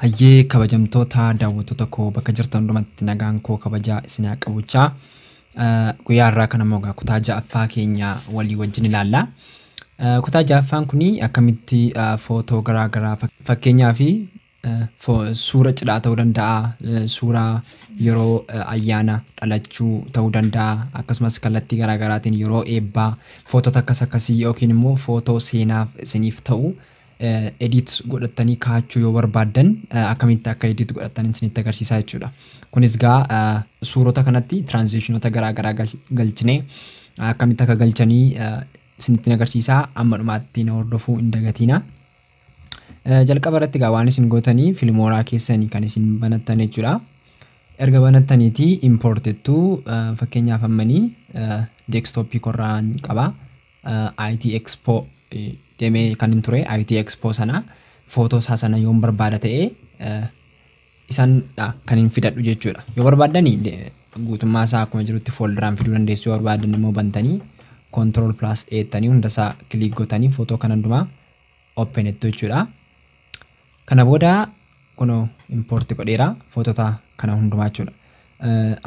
Hayyee kabajamtoota daawwattoota koo bakka jirtan hundumatti nagaan koo kabajaa isin haa qabuchaa. Guyyaa irraa kana immoo kutaa ja'affaa keenya walii wajjin ilaalla. Kutaa ja'affaan kuni akkamitti footoo garaa garaa fakkeenyaa fi suura cidhaa ta'uu danda'a, suura yeroo ayyaana dhalachuu ta'uu danda'a, akkasumas kallattii garaa garaatiin yeroo eebbaa footota akkasii yookiin immoo footoo seenaaf isiniif ta'u edit godhatanii kaachuu yoo barbaadan akkamitti akka edit godhatan isinitti agarsiisaa jechuudha. Kunis gaa suurota kanatti transitionota garaa garaa galchine akkamitti akka galchanii isinitti agarsiisaa. Amma dhumaatti na hordofuu hin dagatina. Jalqaba irratti gaa waan isin gootanii Filmora keessanii kan isin banattan jechuudha. Erga banattaniiti importettu fakkeenyaaf ammanii desktopii korraan qaba. IT Expo demee kan ture IT Expo sana footoo sana yoon barbaada ta'e isan kan hin fidadhu jechuudha. Yoo barbaadani guutummaa isaa akkuma jirutti folderaan fiduu dandeessu. Yoo barbaadan immoo bantanii Ctrl+A tanii hunda isaa click gootanii footoo kana hundumaa open ettu jechuudha. Kana booda kuno import godheera footota kana hundumaa jechuudha.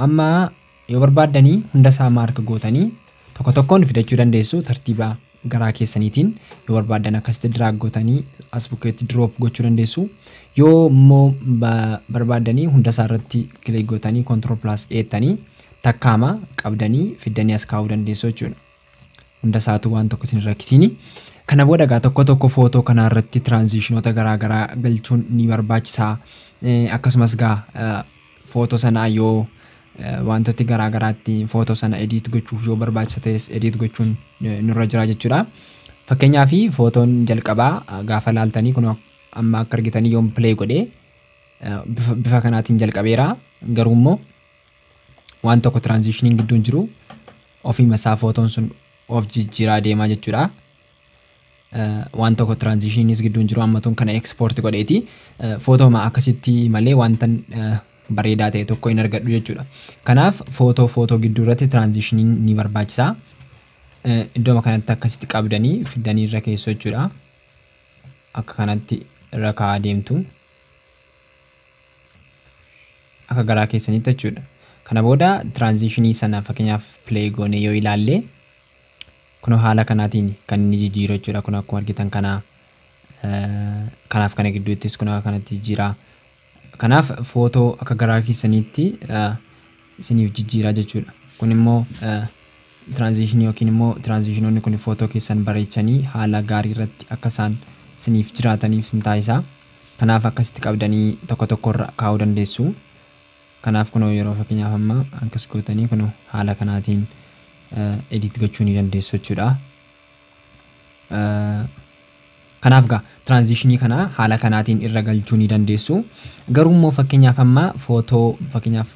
Amma yoo barbaadani hunda isaa mark gootanii tokko tokkoon fidachuu dandeessu tartiiba garaa keessaniitiin. Yoo barbaadan akkasitti drag gootanii as bukkeetti drop gochuu dandeessu. Yoo immoo barbaadanii hunda isaa irratti click gootanii Ctrl+A tanii takkaama qabdanii fidanii as kaa'uu dandeessu jechuudha. Hunda isaatu waan tokko isin rakkisini. Kana booda gaa tokko tokko footoo kana irratti transitionota garaa garaa galchuun ni barbaachisaa. Akkasumas gaa footoo sana yoo wantooti garaa garaatti footoo sana edit gochuuf yoo barbaachisa ta'es edit gochuun nurra jira jechuudha. Fakkeenyaaf footoon jalqabaa gaafa laaltanii kun amma akka argitanii yoon play godhee bifa kanaatiin jalqabeera. Garuu immoo waan tokko transitioning gidduun jiru ofiima isaa footoon sun of jijjiiraa deemaa jechuudha. Waan tokko transitionis gidduun jiru ammatuun kana export godheeti footoma akkasitti malee wanta bareedaa ta'e tokko hin argadhu jechuudha. Kanaaf footoo gidduu irratti transitioning ni barbaachisa. Iddoo kanatti akkasitti qabdanii fidanii irra keessoo jechuudha. Akka kanatti irra kaa'aa deemtu akka garaa keessanitti jechuudha. Kana booda transitionii sana fakkeenyaaf play goone yoo ilaalle kuno haala kanaatiin kan inni jijjiiru jechuudha. Kun akkuma argitan kana kanaaf kana gidduuttis kun kanatti jijjiira. Kanaaf footoo akka garaa keessanitti isiniif jijjiira jechuudha. Kun immoo transition yookiin immoo transitiononni kun footoo keessan bareechanii haala gaarii irratti akka isaan isiniif jiraataniif sin taasisa. Kanaaf akkasitti qabdanii tokko tokko irra kaa'uu dandeessu. Kanaaf kun yeroo fakkeenyaaf amma akkas gootanii kun haala kanaatiin edit gochuu ni dandeessu jechuudha. Kanaaf gaa transitionii kana haala kanaatiin irra galchuu ni dandeessu. Garuu immoo fakkeenyaaf amma footoo fakkeenyaaf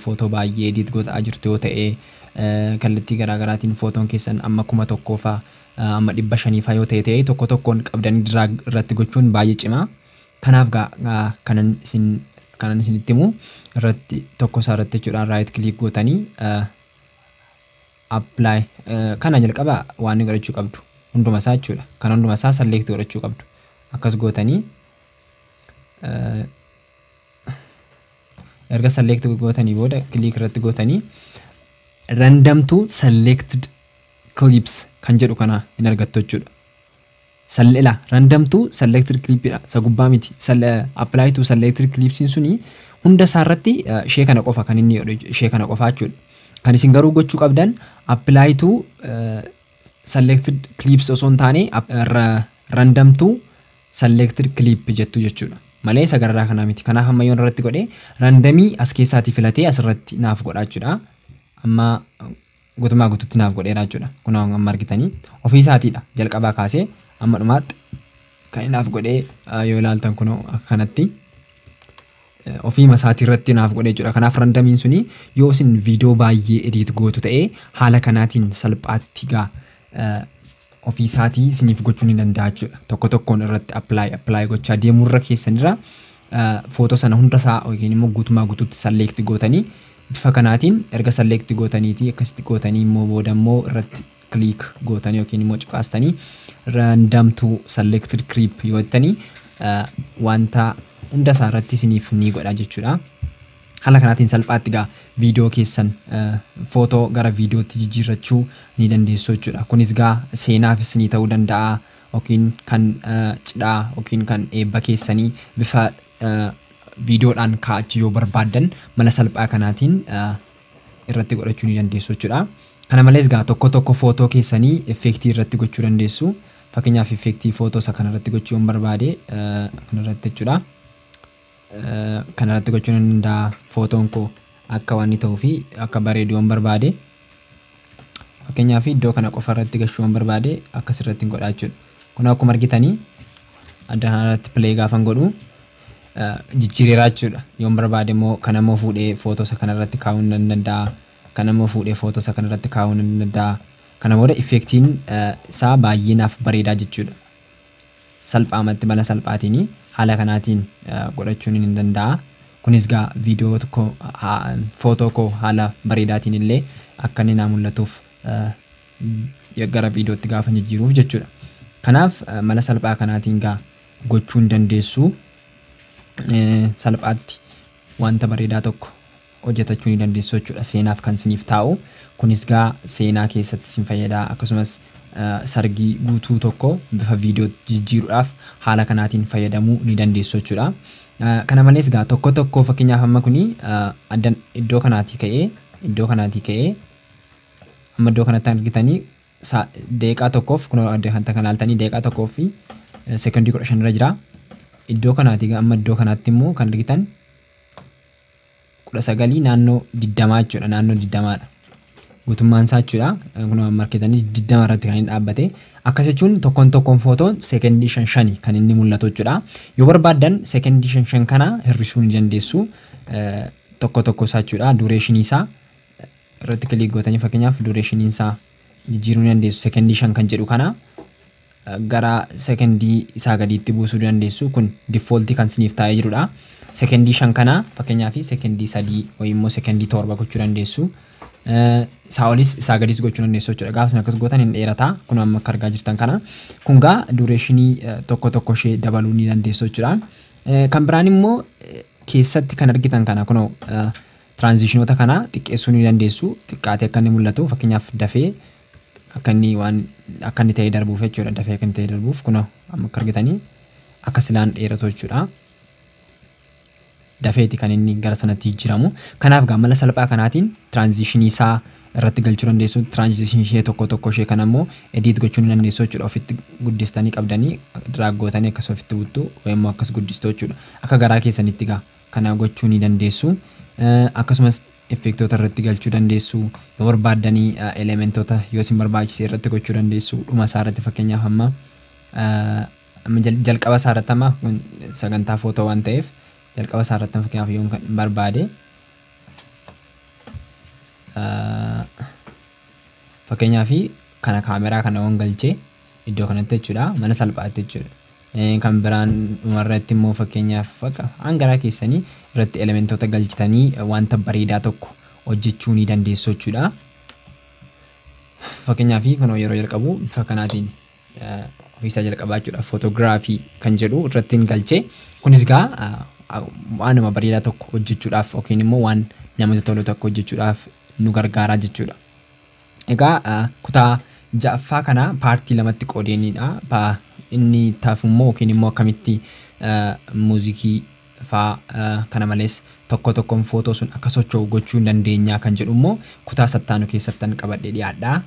footoo baay'ee edit gootaa jirtu yoo ta'e kallattii garaa garaatiin footoon keessan amma 1,000 fa amma 500 fa yoo ta'e tokko tokkoon qabdanii drag irratti gochuun baay'ee cimaa. Kanaaf gaa kanan isinitti himu irratti tokko isaa irratti jechuudha right click gootanii apply kana jalqaba waan ni godhachuu qabdu hunduma isaa jechuudha. Kana hunduma isaa select godhachuu qabdu. Akkas gootanii erga select gootanii booda click irratti gootanii random to selected clips kan jedhu kana hin argattu jechuudha. Random to selected clip dha. Sa gubbaa miti. Apply to selected clips suni hunda isaa irratti ishee kana qofa kan inni godhu ishee kana qofa jechuudha. Kan isin garuu gochuu qabdan apply to selected clips osoo hin taane random to selected clip jettu jechuudha. Malee isa gararraa kanaa miti. Kanaaf amma yoon irratti godhe randomii as keessaatii filatee asirratti naaf godha jechuudha. Amma guutummaa guutuutti naaf godheera jechuudha. Kun amma argitanii ofii isaatiidha jalqabaa kaasee amma dhumaatti kan naaf godhee yoo ilaaltan kun kanatti ofiima isaatii irratti naaf godhee jechuudha. Kanaaf randomiin suni yoo isin viidiyoo baay'ee edit gootu ta'e haala kanaatiin salphaatti gaa ofii isaatii isiniif gochuu ni danda'a jechuudha. Tokko tokkoon irratti apply gochaa deemurra keessanirra footoo sana hunda isaa yookiin immoo guutummaa guutuutti select gootanii bifa kanaatiin erga select gootaniitii akkasitti gootanii immoo booda immoo irratti click gootanii yookiin immoo cuqaastanii random to selected clip yoo jettanii wanta hunda isaa irratti isiniif ni godha jechuudha. Haala kanaatiin salphaatti egaa viidiyoo keessan footoo gara viidiyootti jijjiirrachuu ni dandeessu jechuudha. Kunis egaa seenaafis ni ta'uu danda'a yookiin kan cidhaa yookiin kan eebba keessanii bifa viidiyoodhaan kaa'achuu yoo barbaaddan mala salphaa kanaatiin irratti godhachuu ni dandeessu jechuudha. Kana malees egaa tokko footoo keessanii effektii irratti gochuu dandeessu. Fakkeenyaaf effektii footoo isa kanarratti gochuu yoo barbaade kanarratti jechuudha. Kanarratti gochuu ni danda'a. Footoon koo akka waan ta'uu fi akka bareedu yoo barbaade fakkeenyaaf iddoo kana qofa irratti gochuu yoo barbaade akkasirratti godhaa jechuudha. Kun akkuma argitanii addanarratti play gaafan godhu jijjiireera jechuudha. Yoo barbaade immoo kana immoo fuudhee footoo isa kanarratti kaa'uu ni danda'a. Kana immoo fuudhee footoo isa kanarratti kaa'uu ni danda'a. Kana booda effektiin isaa baay'ee naaf bareedaa jechuudha. Salphaamatti mala salphaatiin haala kanaatiin godhachuun ni danda'a. Kunis egaa viidiyoo tokko footoo koo haala bareedaatiin illee akka inni naa mul'atuuf gara viidiyootti gaafa jijjiiruuf jechuudha. Kanaaf mala salphaa kanaatiin egaa gochuu ni dandeessu. Salphaatti wanta bareedaa tokko hojjetachuu ni dandeessu jechuudha. Seenaaf kan isiniif taa'u. Kunis egaa seenaa keessatti isin fayyada. Akkasumas sargii guutuu tokko bifa viidiyootti jijjiiruudhaaf haala kanaatiin fayyadamuu ni dandeessu jechuudha. Kana malees egaa tokko fakkeenyaaf amma kuni addan iddoo kanaatii ka'ee amma iddoo kanatti argitanii deeqaa tokkoof kun adda kan ilaaltanii deeqaa tokkoof fi seekondii 15 irra jira. Iddoo kanaatii amma iddoo kanaatti immoo kan argitan 19 naannoo 20 jechuudha. Naannoo 20dha. Guutummaan isaa jechuudha. Kun amma argitanii 20 irratti kan inni dhaabbate. Akkas jechuun tokkoon footoon seekondii 5 kan inni mul'atu jechuudha. Yoo barbaaddan seekondii 5 kana hir'isuu ni dandeessu. Tokko isaa jechuudha. Dureeshinii isaa irratti kilik gootanii fakkeenyaaf dureeshinii isaa jijjiiruu ni dandeessu. Seekondii 5 kan jedhu kana gara seekondii isaa gadiitti buusuu dandeessu. Kun defaultii kan isiniif taa'ee jirudha. Seekondii 5 kana fakkeenyaaf seekondii 3 yookiin immoo seekondii 7 gochuu dandeessu. Isaa olis isaa gadis gochuu dandeessu jechuudha. Gaafa sana akkas gootan hin dheerata. Kun amma akka argaa jirtan kana. Kun gaa dureeshinii tokko ishee dabaluu ni dandeessu jechuudha. Kan biraan immoo keessatti kan argitan kana kun tiraanzishinoota kana xiqqeessuu ni dandeessu. Xiqqaatee akka inni mul'atu fakkeenyaaf dafee akka inni ta'ee darbuuf jechuudha. Dafee akka inni ta'ee darbuuf kun amma akka argitanii akka silaan dheeratu jechuudha. Dafeeti kan inni gara sanatti jijjiiramu. Kanaaf gaa mala salphaa kanaatiin tiraanzishinii isaa irratti galchuu dandeessu. Tiraanzishinii ishee tokko ishee kana immoo edit gochuu ni dandeessu jechuudha. Ofitti guddistanii qabdanii draaggootanii akkas ofitti buttu yookiin akkas guddistu jechuudha. Akka garaa keessanitti gaa kana gochuu ni dandeessu. Akkasumas effektoota irratti galchuu dandeessu. Yoo barbaaddanii elementoota yoo isin barbaachise irratti gochuu dandeessu. Dhuma isaa irratti fakkeenyaaf amma jalqaba isaa irratti amma sagantaa footoo waan ta'eef jalqaba isaa irratti fakkeenyaaf yoo barbaade fakkeenyaaf kana kaameraa kana waan galchee iddoo kanatti jechuudha. Mala salphaatti jechuudha. Kan biraan dhumarratti immoo fakkeenyaaf hangaraa keessanii irratti elementoota galchitanii wanta bareedaa tokko hojjechuu ni dandeessu jechuudha. Fakkeenyaaf kun yeroo jalqabu bifa kanaatiin ofiisaa jalqabaa jechuudha. Footoogiraafii kan jedhu irratti galchee kunis gaa waan nama bareedaa tokko hojjechuudhaaf yookiin immoo waan namatti tolu tokko hojjechuudhaaf nu gargaaraa jechuudha. Egaa kutaa ja'affaa kana paartii lamatti qoodeenidha. Inni taafummoo yookiin immoo akkamitti muuziqii faa kana malees tokkoon footoo sun akka socho'u gochuu dandeenya kan jedhu immoo kutaa sattaanu keessattan qabadhee dhiyaadha.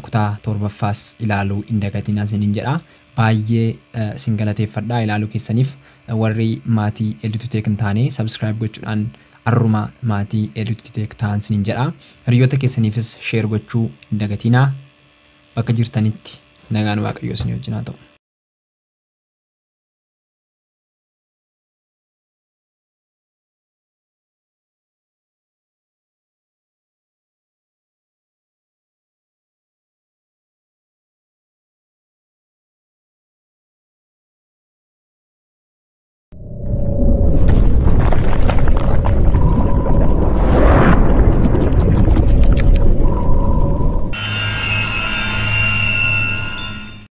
Kutaa torbaffaas ilaaluu hin dagatinaa isiniin jedha. Baay'ee isin galateeffadha ilaaluu keessaniif. Warri maatii Editu Teek hin taane subscribe gochuudhaan arruma maatii Editu Teek ta'an isiniin jedha. Hiriyoota keessaniifis share gochuu hin dagatinaa. Bakka jirtanitti nagaan Waaqayyoo isin wajjin haa ta'u.